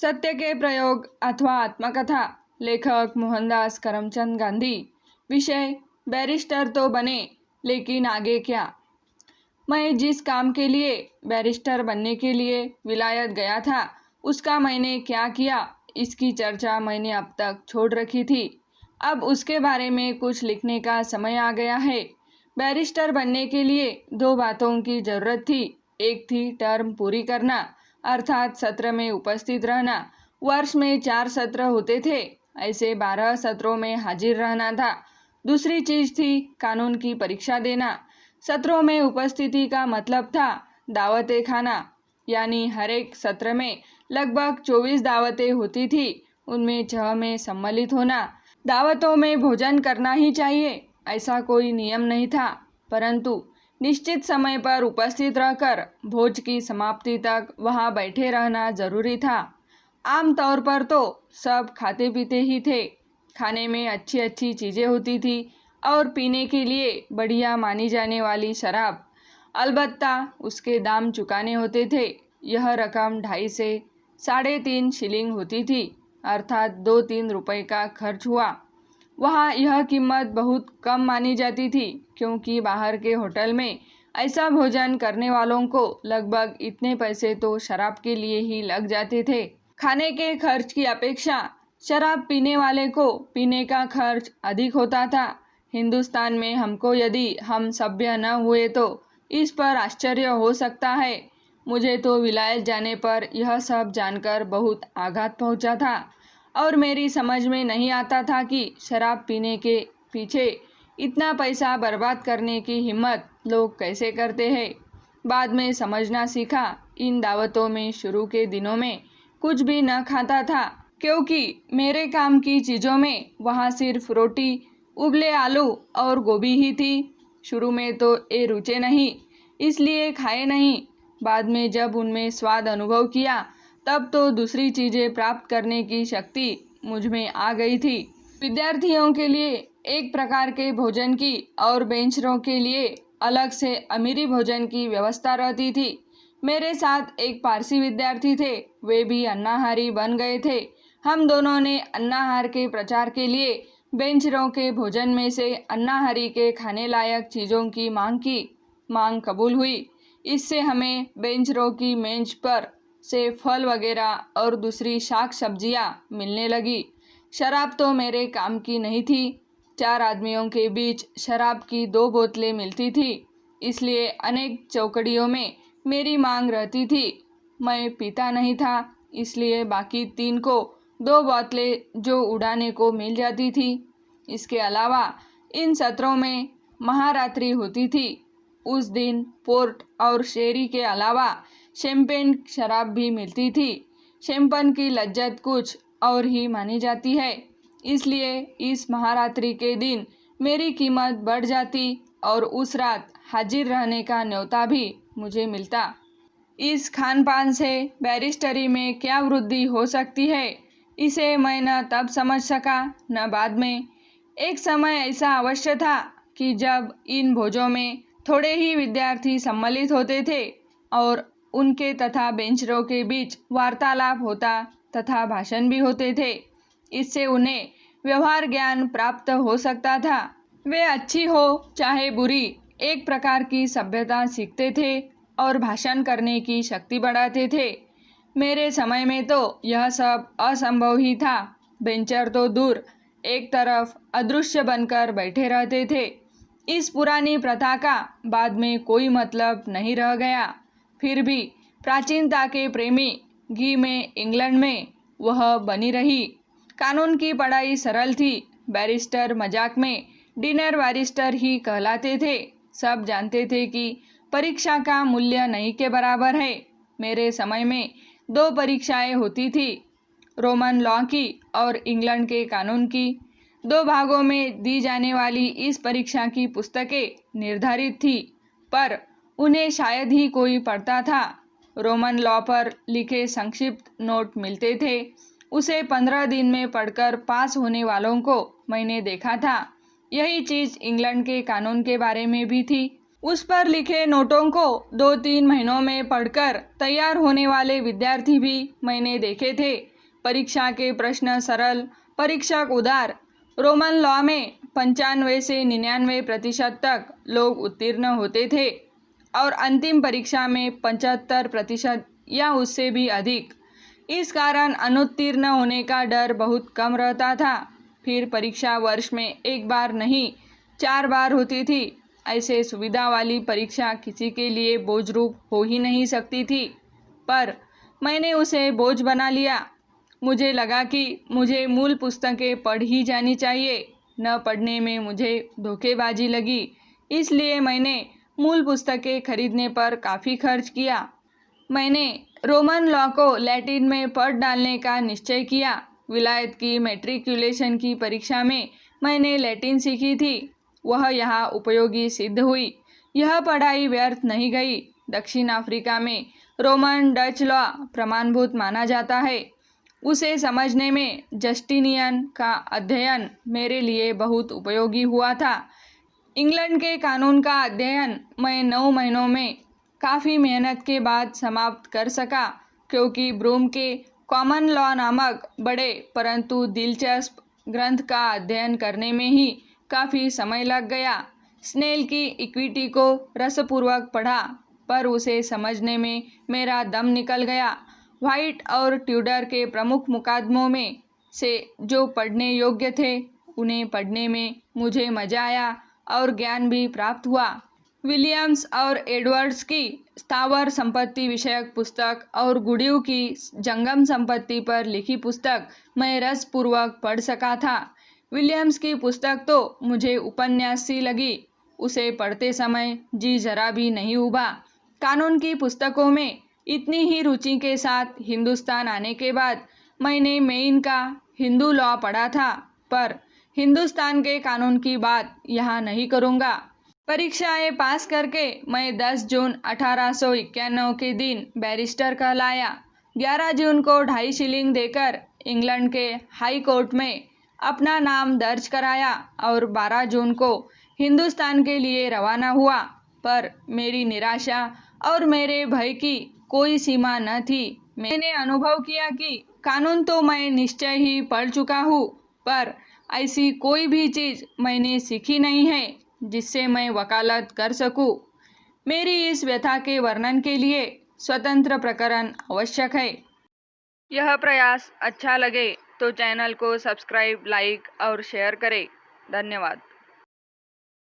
सत्य के प्रयोग अथवा आत्मकथा। लेखक मोहनदास करमचंद गांधी। विषय बैरिस्टर तो बने, लेकिन आगे क्या। मैं जिस काम के लिए बैरिस्टर बनने के लिए विलायत गया था, उसका मैंने क्या किया, इसकी चर्चा मैंने अब तक छोड़ रखी थी। अब उसके बारे में कुछ लिखने का समय आ गया है। बैरिस्टर बनने के लिए दो बातों की जरूरत थी। एक थी टर्म पूरी करना, अर्थात सत्र में उपस्थित रहना। वर्ष में 4 सत्र होते थे, ऐसे 12 सत्रों में हाजिर रहना था। दूसरी चीज थी कानून की परीक्षा देना। सत्रों में उपस्थिति का मतलब था दावतें खाना, यानी हर एक सत्र में लगभग 24 दावतें होती थी, उनमें 6 में सम्मिलित होना। दावतों में भोजन करना ही चाहिए ऐसा कोई नियम नहीं था, परंतु निश्चित समय पर उपस्थित रहकर भोज की समाप्ति तक वहां बैठे रहना जरूरी था। आम तौर पर तो सब खाते पीते ही थे। खाने में अच्छी अच्छी चीजें होती थी और पीने के लिए बढ़िया मानी जाने वाली शराब। अलबत्ता उसके दाम चुकाने होते थे। यह रकम 2.5 से 3.5 शिलिंग होती थी, अर्थात 2-3 रुपए का खर्च हुआ। वहाँ यह कीमत बहुत कम मानी जाती थी, क्योंकि बाहर के होटल में ऐसा भोजन करने वालों को लगभग इतने पैसे तो शराब के लिए ही लग जाते थे। खाने के खर्च की अपेक्षा शराब पीने वाले को पीने का खर्च अधिक होता था। हिंदुस्तान में हमको यदि हम सभ्य न हुए तो इस पर आश्चर्य हो सकता है। मुझे तो विलायत जाने पर यह सब जानकर बहुत आघात पहुंचा था और मेरी समझ में नहीं आता था कि शराब पीने के पीछे इतना पैसा बर्बाद करने की हिम्मत लोग कैसे करते हैं। बाद में समझना सीखा। इन दावतों में शुरू के दिनों में कुछ भी न खाता था, क्योंकि मेरे काम की चीज़ों में वहाँ सिर्फ रोटी, उबले आलू और गोभी ही थी। शुरू में तो ये रुचे नहीं, इसलिए खाए नहीं। बाद में जब उनमें स्वाद अनुभव किया, तब तो दूसरी चीज़ें प्राप्त करने की शक्ति मुझ में आ गई थी। विद्यार्थियों के लिए एक प्रकार के भोजन की और बेंचरों के लिए अलग से अमीरी भोजन की व्यवस्था रहती थी। मेरे साथ एक पारसी विद्यार्थी थे, वे भी अन्नाहारी बन गए थे। हम दोनों ने अन्नाहार के प्रचार के लिए बेंचरों के भोजन में से अन्नाहारी के खाने लायक चीज़ों की मांग की। मांग कबूल हुई। इससे हमें बेंचरों की मेज पर से फल वगैरह और दूसरी शाक सब्जियां मिलने लगी। शराब तो मेरे काम की नहीं थी। 4 आदमियों के बीच शराब की 2 बोतलें मिलती थी, इसलिए अनेक चौकड़ियों में मेरी मांग रहती थी। मैं पीता नहीं था, इसलिए बाकी 3 को 2 बोतलें जो उड़ाने को मिल जाती थी। इसके अलावा इन सत्रों में महारात्रि होती थी। उस दिन पोर्ट और शेरी के अलावा शैंपेन शराब भी मिलती थी। शैंपेन की लज्जत कुछ और ही मानी जाती है, इसलिए इस महारात्रि के दिन मेरी कीमत बढ़ जाती और उस रात हाजिर रहने का न्योता भी मुझे मिलता। इस खान पान से बैरिस्टरी में क्या वृद्धि हो सकती है, इसे मैं न तब समझ सका न बाद में। एक समय ऐसा अवश्य था कि जब इन भोजों में थोड़े ही विद्यार्थी सम्मिलित होते थे और उनके तथा बेंचरों के बीच वार्तालाप होता तथा भाषण भी होते थे। इससे उन्हें व्यवहार ज्ञान प्राप्त हो सकता था। वे अच्छी हो चाहे बुरी, एक प्रकार की सभ्यता सीखते थे और भाषण करने की शक्ति बढ़ाते थे। मेरे समय में तो यह सब असंभव ही था। बेंचर तो दूर, एक तरफ अदृश्य बनकर बैठे रहते थे। इस पुरानी प्रथा का बाद में कोई मतलब नहीं रह गया। फिर भी प्राचीनता के प्रेमी घी में इंग्लैंड में वह बनी रही। कानून की पढ़ाई सरल थी। बैरिस्टर मजाक में डिनर बैरिस्टर ही कहलाते थे। सब जानते थे कि परीक्षा का मूल्य नहीं के बराबर है। मेरे समय में 2 परीक्षाएं होती थी, रोमन लॉ की और इंग्लैंड के कानून की। 2 भागों में दी जाने वाली इस परीक्षा की पुस्तकें निर्धारित थी, पर उन्हें शायद ही कोई पढ़ता था। रोमन लॉ पर लिखे संक्षिप्त नोट मिलते थे, उसे 15 दिन में पढ़कर पास होने वालों को मैंने देखा था। यही चीज़ इंग्लैंड के कानून के बारे में भी थी। उस पर लिखे नोटों को 2-3 महीनों में पढ़कर तैयार होने वाले विद्यार्थी भी मैंने देखे थे। परीक्षा के प्रश्न सरल, परीक्षक उदार। रोमन लॉ में 95 से 99% तक लोग उत्तीर्ण होते थे और अंतिम परीक्षा में 75% या उससे भी अधिक। इस कारण अनुत्तीर्ण होने का डर बहुत कम रहता था। फिर परीक्षा वर्ष में एक बार नहीं 4 बार होती थी। ऐसे सुविधा वाली परीक्षा किसी के लिए बोझ रूप हो ही नहीं सकती थी, पर मैंने उसे बोझ बना लिया। मुझे लगा कि मुझे मूल पुस्तकें पढ़ ही जानी चाहिए। न पढ़ने में मुझे धोखेबाजी लगी, इसलिए मैंने मूल पुस्तकें खरीदने पर काफ़ी खर्च किया। मैंने रोमन लॉ को लैटिन में पढ़ डालने का निश्चय किया। विलायत की मैट्रिकुलेशन की परीक्षा में मैंने लैटिन सीखी थी, वह यहाँ उपयोगी सिद्ध हुई। यह पढ़ाई व्यर्थ नहीं गई। दक्षिण अफ्रीका में रोमन डच लॉ प्रमाणभूत माना जाता है। उसे समझने में जस्टिनियन का अध्ययन मेरे लिए बहुत उपयोगी हुआ था। इंग्लैंड के कानून का अध्ययन मैं 9 महीनों में काफ़ी मेहनत के बाद समाप्त कर सका, क्योंकि ब्रूम के कॉमन लॉ नामक बड़े परंतु दिलचस्प ग्रंथ का अध्ययन करने में ही काफ़ी समय लग गया। स्नेल की इक्विटी को रसपूर्वक पढ़ा, पर उसे समझने में मेरा दम निकल गया। व्हाइट और ट्यूडर के प्रमुख मुकदमों में से जो पढ़ने योग्य थे, उन्हें पढ़ने में मुझे मजा आया और ज्ञान भी प्राप्त हुआ। विलियम्स और एडवर्ड्स की स्थावर संपत्ति विषयक पुस्तक और गुड्यू की जंगम संपत्ति पर लिखी पुस्तक मैं रसपूर्वक पढ़ सका था। विलियम्स की पुस्तक तो मुझे उपन्यास सी लगी। उसे पढ़ते समय जी जरा भी नहीं उबा। कानून की पुस्तकों में इतनी ही रुचि के साथ हिंदुस्तान आने के बाद मैंने मेन का हिंदू लॉ पढ़ा था, पर हिंदुस्तान के कानून की बात यहाँ नहीं करूँगा। परीक्षाएं पास करके मैं 10 जून 1891 के दिन बैरिस्टर कहलाया। 11 जून को 2.5 शिलिंग देकर इंग्लैंड के हाई कोर्ट में अपना नाम दर्ज कराया और 12 जून को हिंदुस्तान के लिए रवाना हुआ। पर मेरी निराशा और मेरे भय की कोई सीमा न थी। मैंने अनुभव किया कि कानून तो मैं निश्चय ही पढ़ चुका हूँ, पर ऐसी कोई भी चीज़ मैंने सीखी नहीं है जिससे मैं वकालत कर सकूं। मेरी इस व्यथा के वर्णन के लिए स्वतंत्र प्रकरण आवश्यक है। यह प्रयास अच्छा लगे तो चैनल को सब्सक्राइब, लाइक और शेयर करें। धन्यवाद।